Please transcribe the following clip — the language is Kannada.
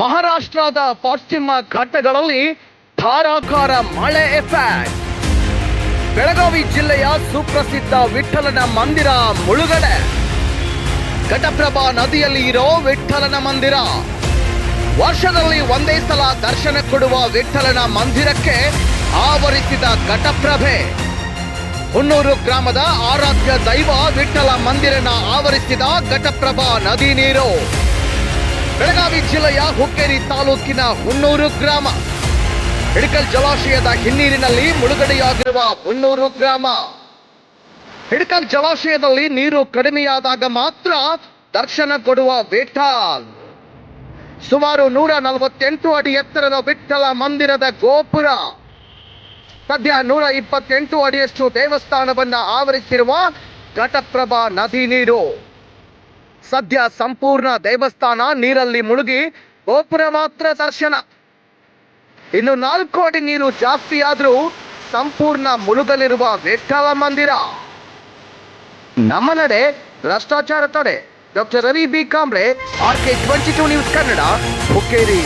ಮಹಾರಾಷ್ಟ್ರದ ಪಶ್ಚಿಮ ಘಟ್ಟಗಳಲ್ಲಿ ಧಾರಾಕಾರ ಮಳೆ ಎಫೆಕ್ಟ್. ಬೆಳಗಾವಿ ಜಿಲ್ಲೆಯ ಸುಪ್ರಸಿದ್ಧ ವಿಠ್ಠಲನ ಮಂದಿರ ಮುಳುಗಡೆ. ಘಟಪ್ರಭಾ ನದಿಯಲ್ಲಿ ಇರೋ ವಿಠ್ಠಲನ ಮಂದಿರ. ವರ್ಷದಲ್ಲಿ ಒಂದೇ ಸಲ ದರ್ಶನ ಕೊಡುವ ವಿಠ್ಠಲನ ಮಂದಿರಕ್ಕೆ ಆವರಿಸಿದ ಘಟಪ್ರಭೆ. ಹುನ್ನೂರು ಗ್ರಾಮದ ಆರಾಧ್ಯ ದೈವ ವಿಠ್ಠಲ ಮಂದಿರನ ಆವರಿಸಿದ ಘಟಪ್ರಭಾ ನದಿ ನೀರು. ಬೆಳಗಾವಿ ಜಿಲ್ಲೆಯ ಹುಕ್ಕೇರಿ ತಾಲೂಕಿನ ಹುನ್ನೂರು ಗ್ರಾಮ. ಹಿಡಕಲ್ ಜಲಾಶಯದ ಹಿನ್ನೀರಿನಲ್ಲಿ ಮುಳುಗಡೆಯಾಗಿರುವ ಹುನ್ನೂರು ಗ್ರಾಮ. ಹಿಡಕಲ್ ಜಲಾಶಯದಲ್ಲಿ ನೀರು ಕಡಿಮೆಯಾದಾಗ ಮಾತ್ರ ದರ್ಶನ ಕೊಡುವ ವಿಠ್ಠಲ್. ಸುಮಾರು 148 ಅಡಿ ಎತ್ತರದ ವಿಠ್ಠಲ ಮಂದಿರದ ಗೋಪುರ. ಸದ್ಯ 128 ಅಡಿಯಷ್ಟು ದೇವಸ್ಥಾನವನ್ನ ಆವರಿಸಿರುವ ಘಟಪ್ರಭಾ ನದಿ ನೀರು. ಸದ್ಯ ಸಂಪೂರ್ಣ ದೇವಸ್ಥಾನ ನೀರಲ್ಲಿ ಮುಳುಗಿ ಗೋಪುರ ಮಾತ್ರ ದರ್ಶನ. ಇನ್ನು 4 ಅಡಿ ನೀರು ಜಾಸ್ತಿಯಾದ್ರೂ ಸಂಪೂರ್ಣ ಮುಳುಗಲಿರುವ ವಿಠ್ಠಲ ಮಂದಿರ. ನಮ್ಮ ನಡೆ ಭ್ರಷ್ಟಾಚಾರ ತಡೆ. Doctor Ravi B Kamble, RK 22 news Kannada, Hukkeri.